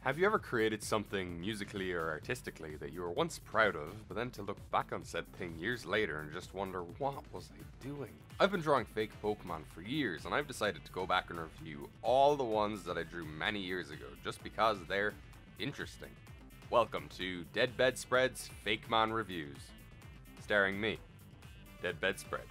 Have you ever created something musically or artistically that you were once proud of, but then to look back on said thing years later and just wonder, what was I doing? I've been drawing fake Pokemon for years, and I've decided to go back and review all the ones that I drew many years ago, just because they're interesting. Welcome to DeadBedSpread's Fakémon Reviews, starring me, DeadBedSpread.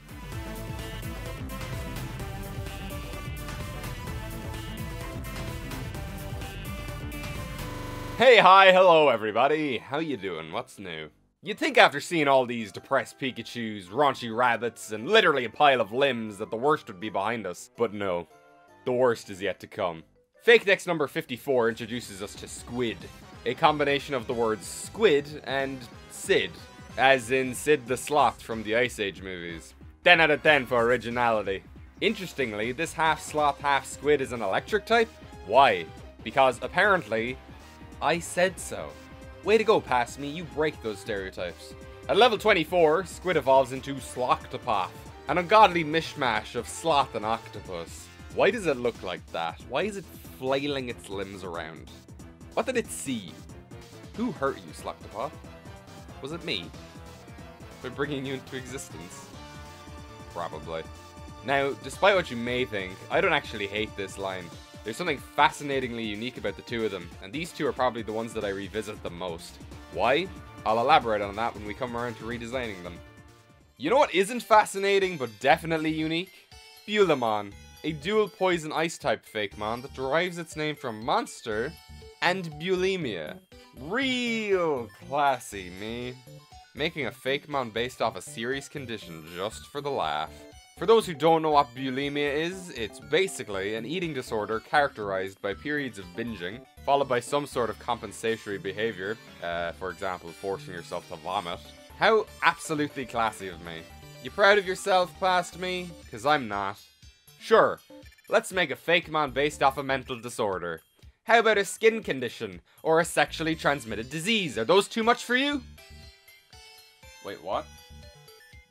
Hey, hi, hello everybody. How you doing? What's new? You'd think after seeing all these depressed Pikachus, raunchy rabbits, and literally a pile of limbs that the worst would be behind us. But no, the worst is yet to come. Fake Dex number 54 introduces us to Squid, a combination of the words squid and Sid, as in Sid the Sloth from the Ice Age movies. 10 out of 10 for originality. Interestingly, this half sloth, half squid is an electric type. Why? Because apparently, I said so. Way to go, Pass Me, you break those stereotypes. At level 24, Squid evolves into Sloctopoth, an ungodly mishmash of sloth and octopus. Why does it look like that? Why is it flailing its limbs around? What did it see? Who hurt you, Sloctopoth? Was it me? For bringing you into existence? Probably. Now, despite what you may think, I don't actually hate this line. There's something fascinatingly unique about the two of them, and these two are probably the ones that I revisit the most. Why? I'll elaborate on that when we come around to redesigning them. You know what isn't fascinating, but definitely unique? Phlegm, a dual poison ice type Fakémon that derives its name from monster and bulimia. Real classy, me. Making a Fakémon based off a serious condition just for the laugh. For those who don't know what bulimia is, it's basically an eating disorder characterized by periods of binging, followed by some sort of compensatory behavior, for example, forcing yourself to vomit. How absolutely classy of me. You proud of yourself, past me? 'Cause I'm not. Sure, let's make a Fakémon based off a mental disorder. How about a skin condition, or a sexually transmitted disease? Are those too much for you? Wait, what?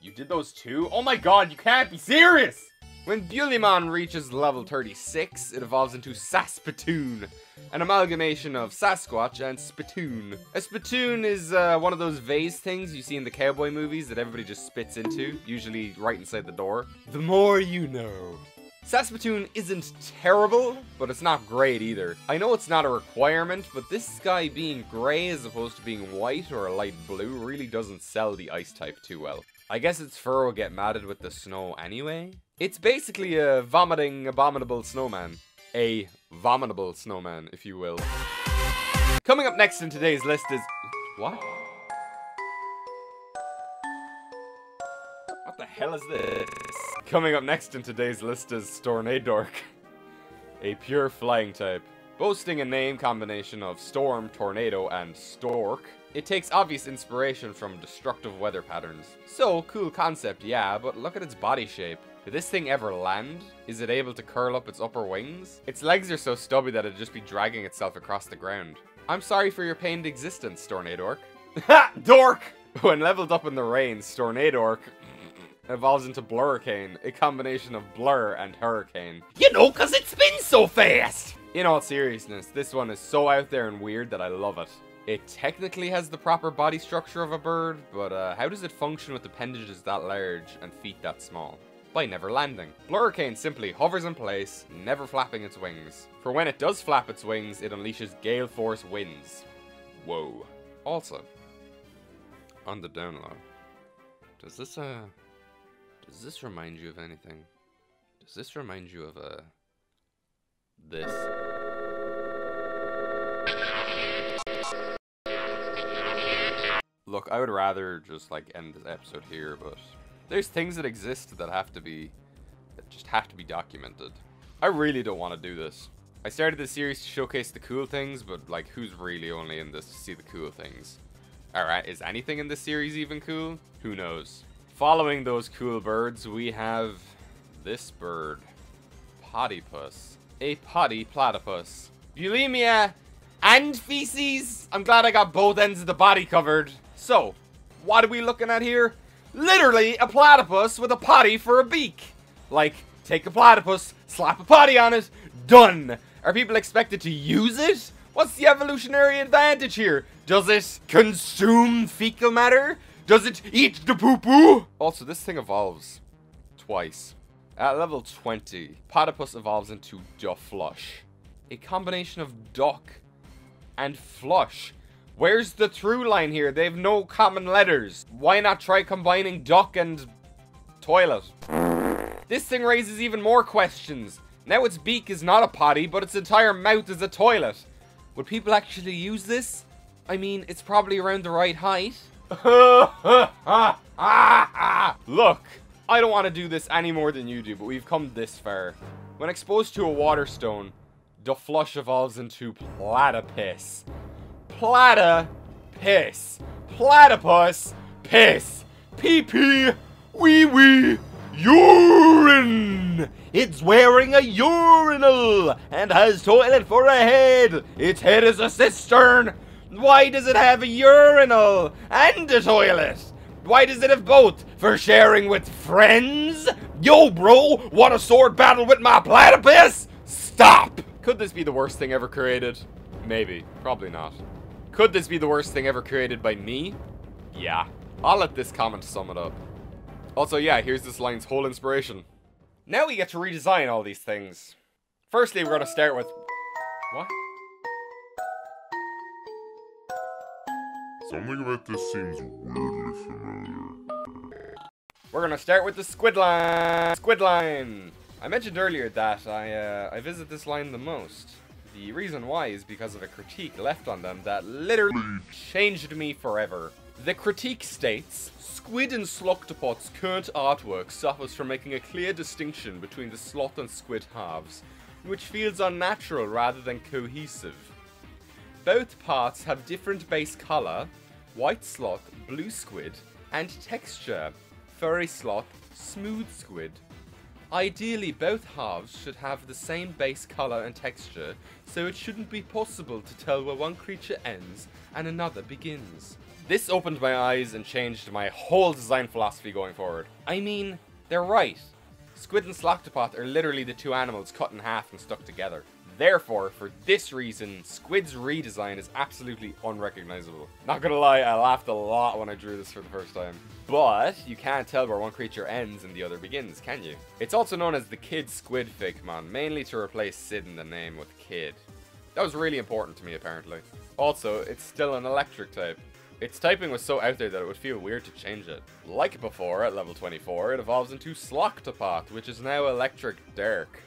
You did those too? Oh my god, you can't be serious! When Bulimon reaches level 36, it evolves into Saspatoon, an amalgamation of Sasquatch and Spittoon. A spittoon is one of those vase things you see in the cowboy movies that everybody just spits into, usually right inside the door. The more you know. Saspatoon isn't terrible, but it's not great either. I know it's not a requirement, but this guy being grey as opposed to being white or a light blue really doesn't sell the ice type too well. I guess its fur will get matted with the snow anyway? It's basically a vomiting, abominable snowman. A vomitable snowman, if you will. Coming up next in today's list is... What? What the hell is this? Coming up next in today's list is Stornadork, a pure flying type. Boasting a name combination of storm, tornado, and stork, it takes obvious inspiration from destructive weather patterns. So, cool concept, yeah, but look at its body shape. Did this thing ever land? Is it able to curl up its upper wings? Its legs are so stubby that it'd just be dragging itself across the ground. I'm sorry for your pained existence, Stornadork. Ha! Dork! When leveled up in the rain, Stornadork evolves into Blurricane, a combination of blur and hurricane. You know, 'cause it spins so fast! In all seriousness, this one is so out there and weird that I love it. It technically has the proper body structure of a bird, but how does it function with appendages that large and feet that small? By never landing. Blurricane simply hovers in place, never flapping its wings. For when it does flap its wings, it unleashes gale force winds. Whoa. Also, on the down low, does this remind you of anything? Does this remind you of this? Look, I would rather just like end this episode here, but there's things that exist that just have to be documented. I really don't want to do this. I started this series to showcase the cool things, but like, who's really only in this to see the cool things? Alright, is anything in this series even cool? Who knows? Following those cool birds, we have this bird. PLATYPUS. A potty platypus. Bulimia and feces! I'm glad I got both ends of the body covered. So, what are we looking at here? Literally a platypus with a potty for a beak. Like, take a platypus, slap a potty on it, done. Are people expected to use it? What's the evolutionary advantage here? Does it consume fecal matter? Does it eat the poo-poo? Also, this thing evolves twice. At level 20, Platypus evolves into Dufflush, a combination of duck and flush. Where's the through line here? They have no common letters. Why not try combining duck and toilet? This thing raises even more questions. Now its beak is not a potty, but its entire mouth is a toilet. Would people actually use this? I mean, it's probably around the right height. Look, I don't want to do this any more than you do, but we've come this far. When exposed to a water stone, Dufflush evolves into Platypus. Platypus. Platypus. Piss. Pee-pee. Wee-wee. Urine! It's wearing a urinal and has toilet for a head. Its head is a cistern. Why does it have a urinal and a toilet? Why does it have both? For sharing with friends? Yo, bro, want a sword battle with my platypus? Stop! Could this be the worst thing ever created? Maybe. Probably not. Could this be the worst thing ever created by me? Yeah. I'll let this comment sum it up. Also, yeah, here's this line's whole inspiration. Now we get to redesign all these things. Firstly, we're gonna start with... What? Something about this seems weirdly familiar. We're gonna start with the squid line. Squid line! I mentioned earlier that I visit this line the most. The reason why is because of a critique left on them that literally changed me forever. The critique states, Squid and Sloctopod's current artwork suffers from making a clear distinction between the sloth and squid halves, which feels unnatural rather than cohesive. Both parts have different base color, white sloth, blue squid, and texture, furry sloth, smooth squid. Ideally, both halves should have the same base color and texture, so it shouldn't be possible to tell where one creature ends and another begins. This opened my eyes and changed my whole design philosophy going forward. I mean, they're right. Squid and Sloctopod are literally the two animals cut in half and stuck together. Therefore, for this reason, Squid's redesign is absolutely unrecognizable. Not gonna lie, I laughed a lot when I drew this for the first time. But you can't tell where one creature ends and the other begins, can you? It's also known as the Kid Squid Fakémon, mainly to replace Sid in the name with Kid. That was really important to me, apparently. Also, it's still an electric type. Its typing was so out there that it would feel weird to change it. Like before, at level 24, it evolves into Sloctopod, which is now Electric Dark.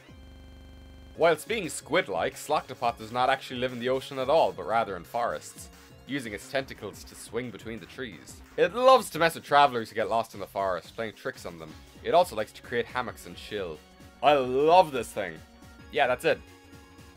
Whilst being squid-like, Sloctopod does not actually live in the ocean at all, but rather in forests, using its tentacles to swing between the trees. It loves to mess with travelers who get lost in the forest, playing tricks on them. It also likes to create hammocks and chill. I love this thing. Yeah, that's it.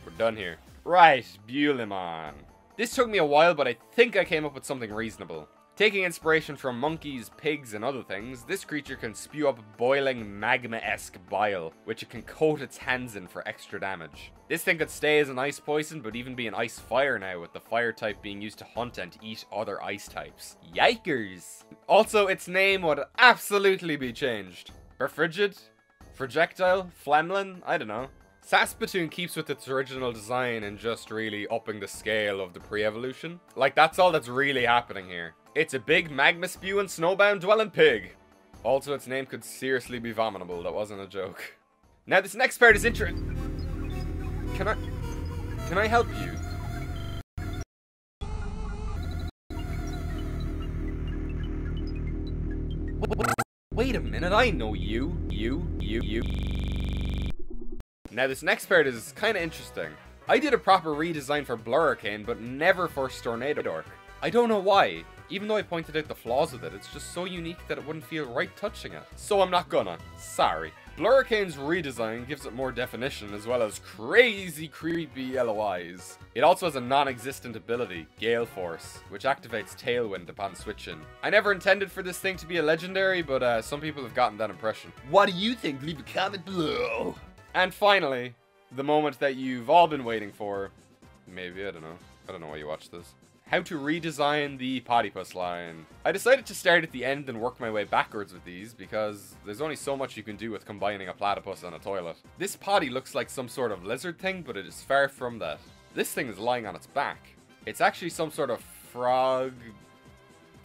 We're done here. Right, Bulimon. This took me a while, but I think I came up with something reasonable. Taking inspiration from monkeys, pigs, and other things, this creature can spew up boiling magma-esque bile, which it can coat its hands in for extra damage. This thing could stay as an ice poison, but even be an ice fire now, with the fire type being used to hunt and eat other ice types. Yikers! Also, its name would absolutely be changed. Perfrigid? Frigectile? Phlegmlin? I don't know. Saskatoon keeps with its original design and just really upping the scale of the pre-evolution. Like, that's all that's really happening here. It's a big magma-spewing, snowbound dwelling pig. Also, its name could seriously be vomitable. That wasn't a joke. Now, this next part is interesting. Can I help you? Wait a minute, I know you. Now, this next part is kind of interesting. I did a proper redesign for Blurricane, but never for Stornadork. I don't know why. Even though I pointed out the flaws with it, it's just so unique that it wouldn't feel right touching it. So I'm not gonna. Sorry. Blurricane's redesign gives it more definition, as well as crazy creepy LOIs. It also has a non-existent ability, Gale Force, which activates Tailwind upon switching. I never intended for this thing to be a legendary, but some people have gotten that impression. What do you think? Leave a comment below. And finally, the moment that you've all been waiting for. Maybe, I don't know. I don't know why you watch this. How to redesign the Platypus line. I decided to start at the end and work my way backwards with these because there's only so much you can do with combining a platypus and a toilet. This potty looks like some sort of lizard thing, but it is far from that. This thing is lying on its back. It's actually some sort of frog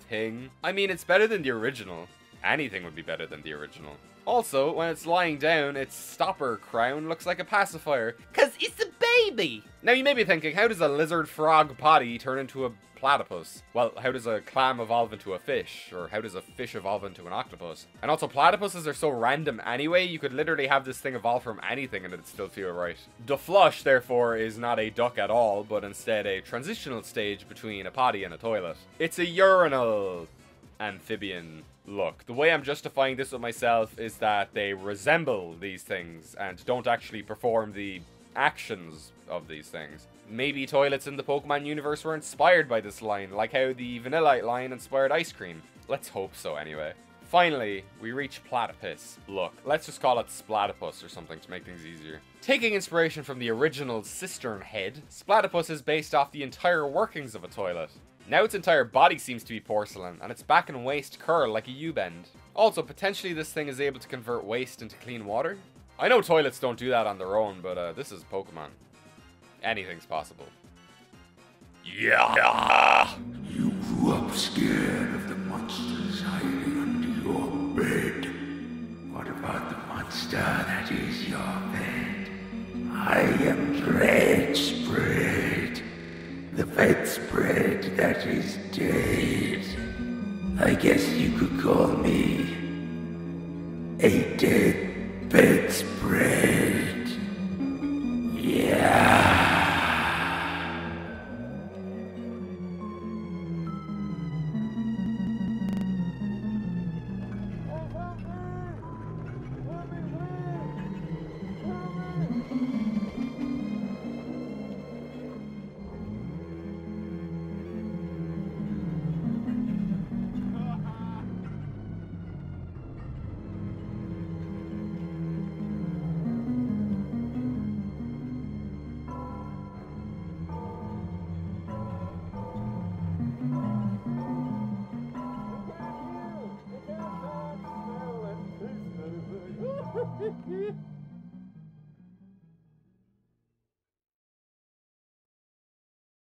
thing. I mean, it's better than the original. Anything would be better than the original. Also, when it's lying down, its stopper crown looks like a pacifier, cause it's a baby! Now you may be thinking, how does a lizard frog body turn into a platypus? Well, how does a clam evolve into a fish? Or how does a fish evolve into an octopus? And also, platypuses are so random anyway, you could literally have this thing evolve from anything and it'd still feel right. The flush, therefore, is not a duck at all, but instead a transitional stage between a potty and a toilet. It's a urinal amphibian. Look, the way I'm justifying this with myself is that they resemble these things and don't actually perform the actions of these things. Maybe toilets in the Pokemon universe were inspired by this line, like how the Vanillite line inspired ice cream. Let's hope so anyway. Finally, we reach Platypus. Look, let's just call it Splatipus or something to make things easier. Taking inspiration from the original cistern head, Splatipus is based off the entire workings of a toilet. Now its entire body seems to be porcelain, and its back and waist curl like a U-bend. Also, potentially this thing is able to convert waste into clean water? I know toilets don't do that on their own, but this is Pokemon. Anything's possible. Yeah! You grew up scared of the monsters hiding under your bed. What about the monster that is your bed? I am DeadBedSpread. The bedspread that is dead. I guess you could call me a dead bedspread. Yeah. Hehehe